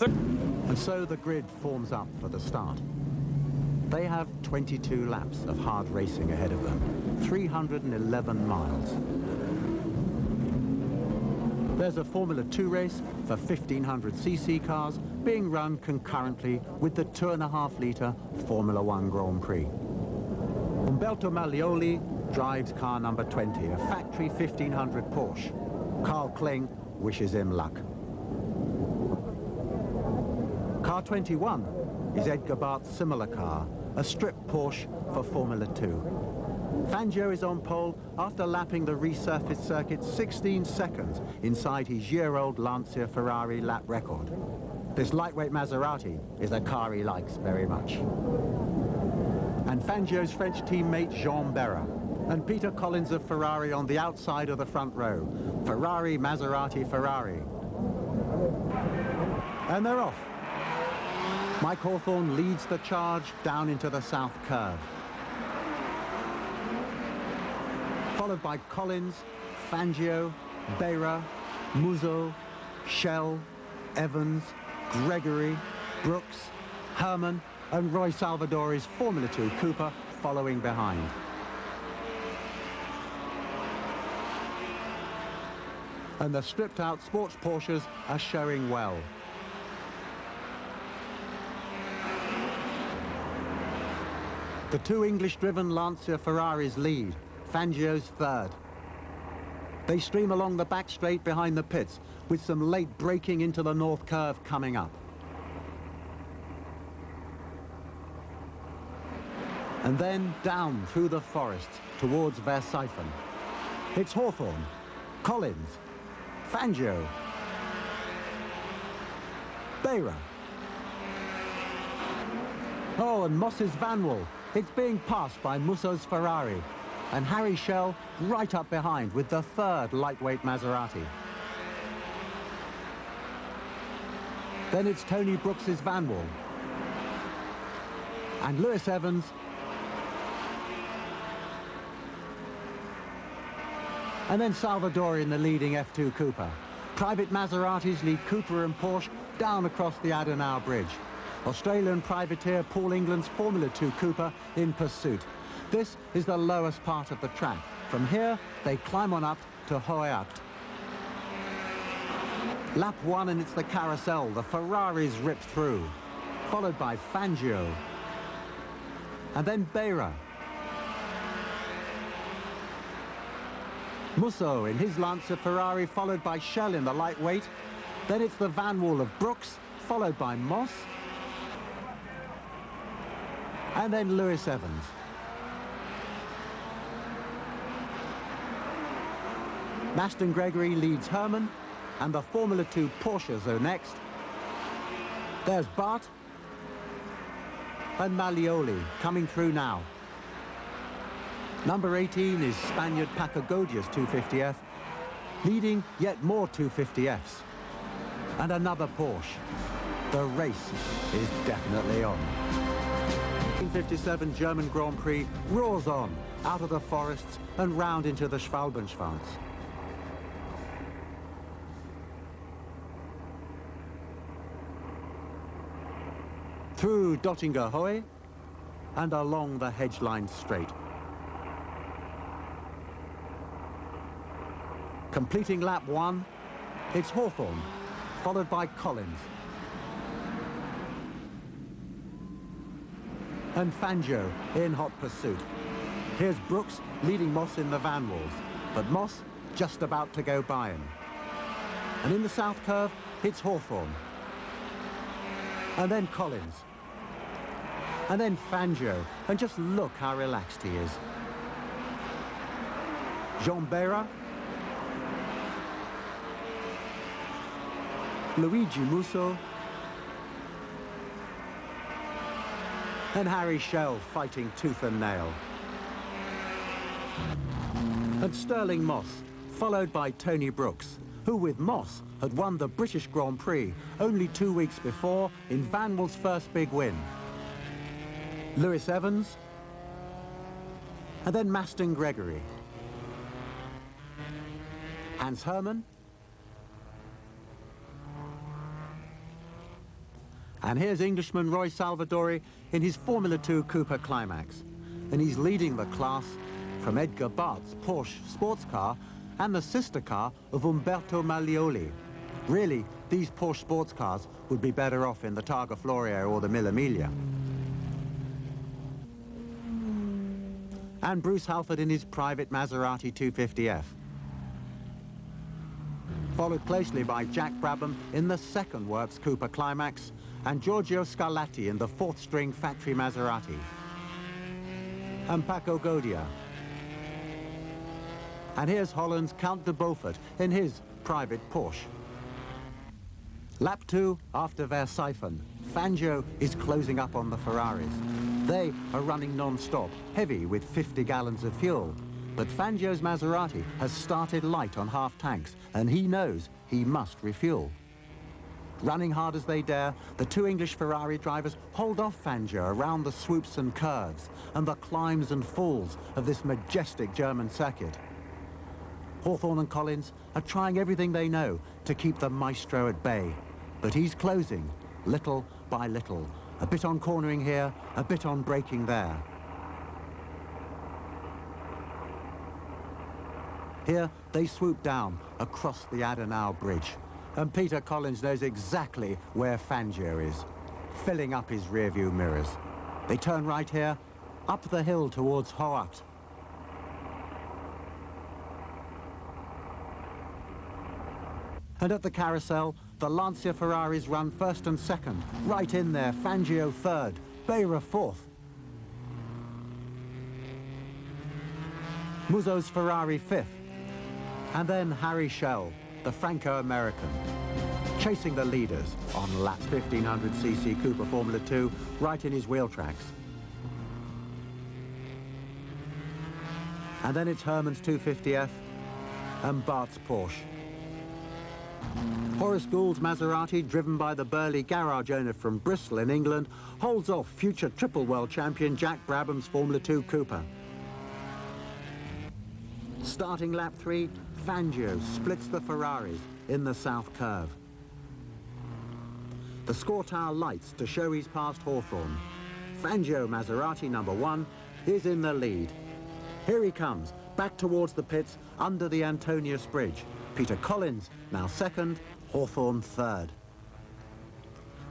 And so the grid forms up for the start. They have 22 laps of hard racing ahead of them, 311 miles. There's a Formula 2 race for 1500cc cars being run concurrently with the 2.5-litre Formula 1 Grand Prix. Umberto Maglioli drives car number 20, a factory 1500 Porsche. Carl Kling wishes him luck. Car 21 is Edgar Barth's similar car, a strip Porsche for Formula 2. Fangio is on pole after lapping the resurfaced circuit 16 seconds inside his year-old Lancia Ferrari lap record. This lightweight Maserati is a car he likes very much. And Fangio's French teammate Jean Berra and Peter Collins of Ferrari on the outside of the front row. Ferrari, Maserati, Ferrari. And they're off. Mike Hawthorn leads the charge down into the south curve. Followed by Collins, Fangio, Berra, Musso, Schell, Evans, Gregory, Brooks, Herman, and Roy Salvadori's Formula 2 Cooper following behind. And the stripped-out sports Porsches are showing well. The two English-driven Lancia Ferraris lead, Fangio's third. They stream along the back straight behind the pits, with some late braking into the north curve coming up. And then down through the forest towards Versifen. It's Hawthorn, Collins, Fangio, Berra. Oh, and Moss's Vanwall. It's being passed by Musso's Ferrari, and Harry Schell right up behind with the third lightweight Maserati. Then it's Tony Brooks's Vanwall, and Lewis Evans, and then Salvadori in the leading F2 Cooper. Private Maseratis lead Cooper and Porsche down across the Adenauer Bridge. Australian privateer Paul England's Formula 2 Cooper in pursuit. This is the lowest part of the track. From here, they climb on up to Hoyat. Lap 1 and it's the carousel. The Ferraris rip through, followed by Fangio. And then Berra. Musso in his Lancia Ferrari, followed by Schell in the lightweight. Then it's the Vanwall of Brooks, followed by Moss. And then Lewis Evans. Maston Gregory leads Herman, and the Formula 2 Porsches are next. There's Barth and Maglioli coming through now. Number 18 is Spaniard Paco Gaudia's 250F, leading yet more 250Fs. And another Porsche. The race is definitely on. 1957 German Grand Prix roars on, out of the forests and round into the Schwalbenschwanz. Through Dottinger Höhe and along the Hedgeline Straight. Completing lap 1, it's Hawthorn, followed by Collins. And Fangio in hot pursuit. Here's Brooks leading Moss in the Vanwalls, but Moss just about to go by him. And in the south curve, it's Hawthorn. And then Collins. And then Fangio. And just look how relaxed he is. Jean Berra. Luigi Musso. And Harry Schell fighting tooth and nail. And Sterling Moss, followed by Tony Brooks, who with Moss had won the British Grand Prix only 2 weeks before in Vanwall's first big win. Lewis Evans, and then Maston Gregory. Hans Herman, And here's Englishman Roy Salvadori in his Formula 2 Cooper Climax. And he's leading the class from Edgar Barth's Porsche sports car and the sister car of Umberto Maglioli. Really, these Porsche sports cars would be better off in the Targa Florio or the Mille Miglia. And Bruce Halford in his private Maserati 250F. Followed closely by Jack Brabham in the second Works Cooper Climax and Giorgio Scarlatti in the fourth-string factory Maserati. And Paco Godia. And here's Holland's Count de Beaufort in his private Porsche. Lap 2 after Verstappen. Fangio is closing up on the Ferraris. They are running non-stop, heavy with 50 gallons of fuel. But Fangio's Maserati has started light on half tanks, and he knows he must refuel. Running hard as they dare, the two English Ferrari drivers hold off Fangio around the swoops and curves and the climbs and falls of this majestic German circuit. Hawthorne and Collins are trying everything they know to keep the maestro at bay. But he's closing, little by little. A bit on cornering here, a bit on braking there. Here, they swoop down across the Adenau Bridge. And Peter Collins knows exactly where Fangio is, filling up his rearview mirrors. They turn right here, up the hill towards Hoacht. And at the carousel, the Lancia Ferraris run first and second. Right in there, Fangio third, Beira fourth. Muso's Ferrari fifth. And then Harry Schell, the Franco-American, chasing the leaders on lap 1500cc Cooper Formula 2, right in his wheel tracks. And then it's Hermann's 250F and Barth's Porsche. Horace Gould's Maserati, driven by the burly garage owner from Bristol in England, holds off future triple world champion Jack Brabham's Formula 2 Cooper. Starting lap 3, Fangio splits the Ferraris in the south curve. The score tower lights to show he's passed Hawthorne. Fangio Maserati number 1 is in the lead. Here he comes, back towards the pits under the Antonius Bridge. Peter Collins now second, Hawthorne third.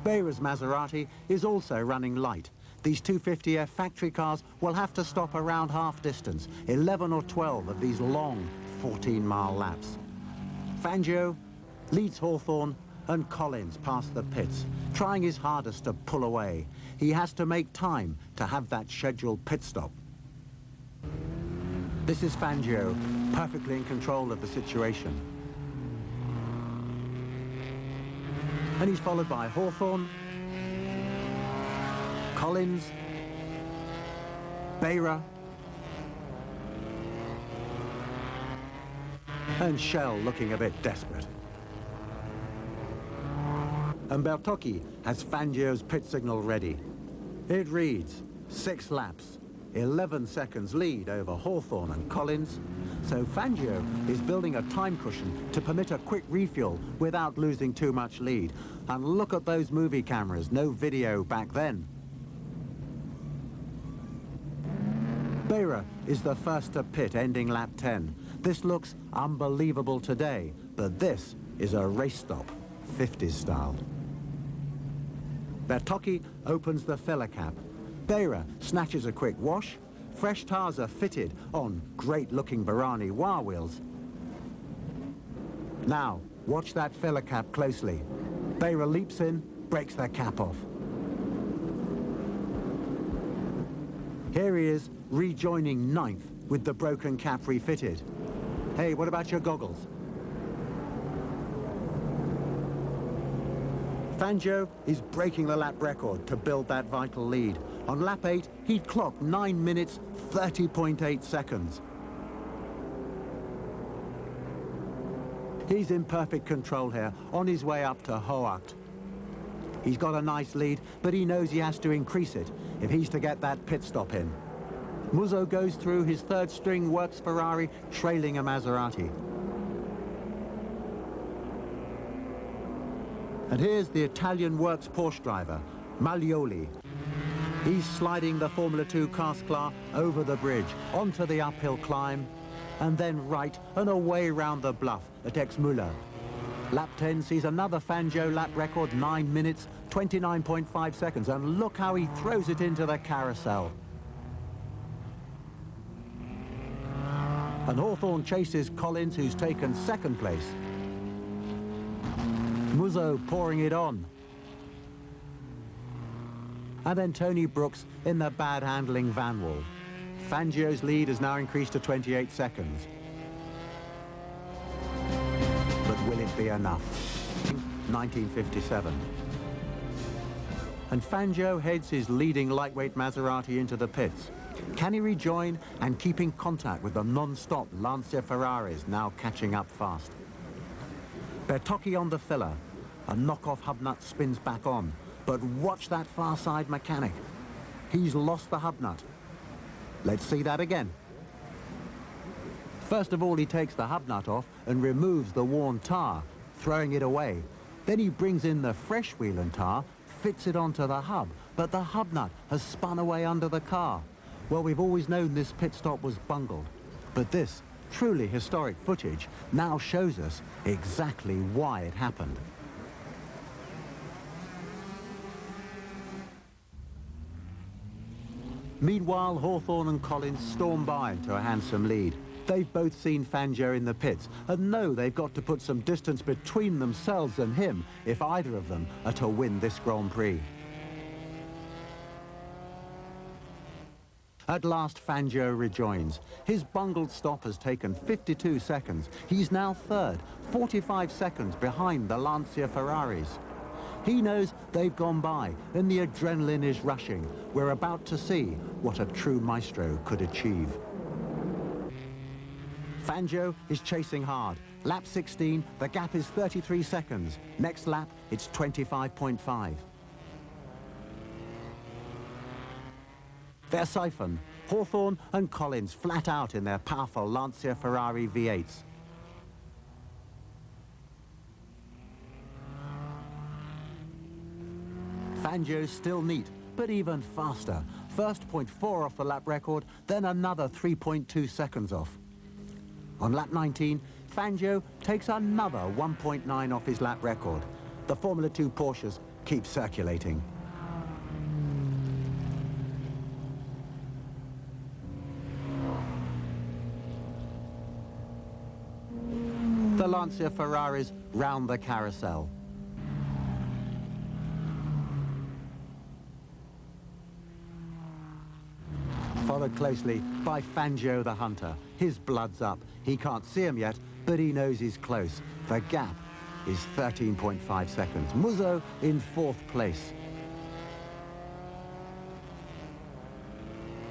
Beira's Maserati is also running light. These 250F factory cars will have to stop around half distance, 11 or 12 of these long 14-mile laps. Fangio leads Hawthorne and Collins past the pits, trying his hardest to pull away. He has to make time to have that scheduled pit stop. This is Fangio, perfectly in control of the situation. And he's followed by Hawthorne, Collins, Beira, and Schell looking a bit desperate. And Bertocchi has Fangio's pit signal ready. It reads 6 laps, 11 seconds lead over Hawthorne and Collins. So Fangio is building a time cushion to permit a quick refuel without losing too much lead. And look at those movie cameras, no video back then. Beira is the first to pit, ending lap 10. This looks unbelievable today, but this is a race stop, 50s style. Bertocchi opens the filler cap. Beira snatches a quick wash. Fresh tires are fitted on great-looking Barani wire wheels. Now, watch that filler cap closely. Beira leaps in, breaks the cap off. Here he is, rejoining 9th with the broken cap refitted. Hey, what about your goggles? Fangio is breaking the lap record to build that vital lead. On lap 8, he'd clocked 9 minutes, 30.8 seconds. He's in perfect control here, on his way up to Hoacht. He's got a nice lead, but he knows he has to increase it if he's to get that pit stop in. Musso goes through his third-string Works Ferrari, trailing a Maserati. And here's the Italian works Porsche driver, Maglioli. He's sliding the Formula 2 Cars over the bridge, onto the uphill climb, and then right and away round the bluff at Exmüller. Lap 10 sees another Fangio lap record, 9 minutes, 29.5 seconds, and look how he throws it into the carousel. And Hawthorn chases Collins, who's taken second place. Musso pouring it on. And then Tony Brooks in the bad handling Vanwall. Fangio's lead has now increased to 28 seconds. But will it be enough? 1957. And Fangio heads his leading lightweight Maserati into the pits. Can he rejoin and keep in contact with the non-stop Lancia Ferraris now catching up fast? Bertocchi on the filler. A knockoff hub nut spins back on. But watch that far side mechanic. He's lost the hub nut. Let's see that again. First of all, he takes the hub nut off and removes the worn tar, throwing it away. Then he brings in the fresh wheel and tar, fits it onto the hub, but the hub nut has spun away under the car. Well, we've always known this pit stop was bungled, but this truly historic footage now shows us exactly why it happened. Meanwhile, Hawthorn and Collins storm by into a handsome lead. They've both seen Fangio in the pits and know they've got to put some distance between themselves and him if either of them are to win this Grand Prix. At last, Fangio rejoins. His bungled stop has taken 52 seconds. He's now third, 45 seconds behind the Lancia Ferraris. He knows they've gone by and the adrenaline is rushing. We're about to see what a true maestro could achieve. Fangio is chasing hard. Lap 16, the gap is 33 seconds. Next lap, it's 25.5. Verstappen, Hawthorn and Collins flat out in their powerful Lancia Ferrari V8s. Fangio's still neat, but even faster. First 0.4 off the lap record, then another 3.2 seconds off. On lap 19, Fangio takes another 1.9 off his lap record. The Formula 2 Porsches keep circulating. The Lancia Ferraris round the carousel. Followed closely by Fangio the Hunter. His blood's up. He can't see him yet, but he knows he's close. The gap is 13.5 seconds. Musso in fourth place.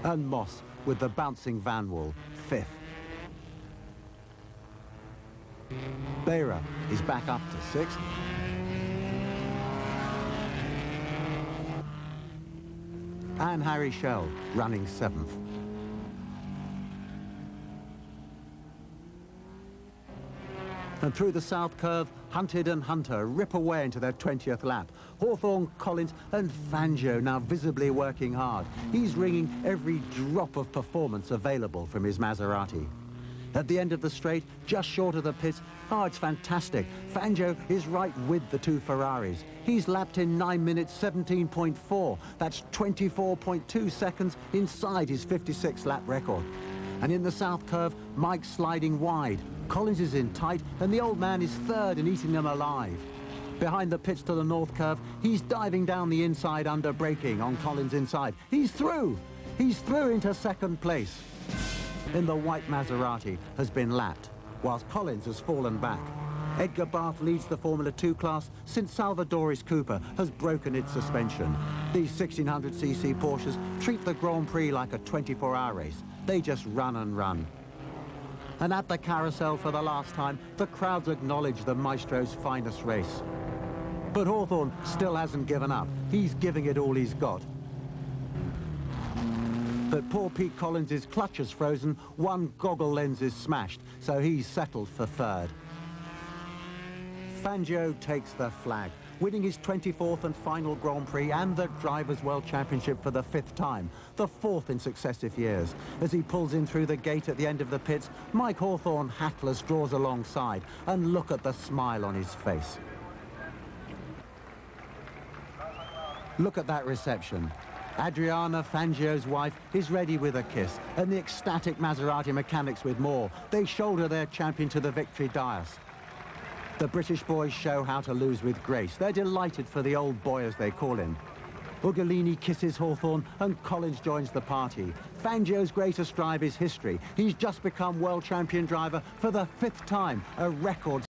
And Moss with the bouncing Vanwall, fifth. Beira is back up to sixth. And Harry Schell running seventh. And through the south curve, Hunted and Hunter rip away into their 20th lap. Hawthorn, Collins and Fangio now visibly working hard. He's wringing every drop of performance available from his Maserati. At the end of the straight, just short of the pits, oh, it's fantastic. Fangio is right with the two Ferraris. He's lapped in 9 minutes 17.4. That's 24.2 seconds inside his 56 lap record. And in the south curve, Mike's sliding wide. Collins is in tight, and the old man is third and eating them alive. Behind the pits to the north curve, he's diving down the inside under braking on Collins' inside. He's through! He's through into second place. In the white Maserati has been lapped, whilst Collins has fallen back. Edgar Barth leads the Formula 2 class since Salvadoris Cooper has broken its suspension. These 1600cc Porsches treat the Grand Prix like a 24-hour race. They just run and run. And at the carousel for the last time, the crowds acknowledge the Maestro's finest race. But Hawthorn still hasn't given up. He's giving it all he's got. But poor Pete Collins' clutch is frozen, one goggle lens is smashed, so he's settled for third. Fangio takes the flag. winning his 24th and final Grand Prix and the Drivers' World Championship for the 5th time, the 4th in successive years. As he pulls in through the gate at the end of the pits, Mike Hawthorn hatless draws alongside, and look at the smile on his face. Look at that reception. Adriana, Fangio's wife, is ready with a kiss, and the ecstatic Maserati mechanics with more. They shoulder their champion to the victory dais. The British boys show how to lose with grace. They're delighted for the old boy, as they call him. Ugolini kisses Hawthorn, and Collins joins the party. Fangio's greatest drive is history. He's just become world champion driver for the 5th time, a record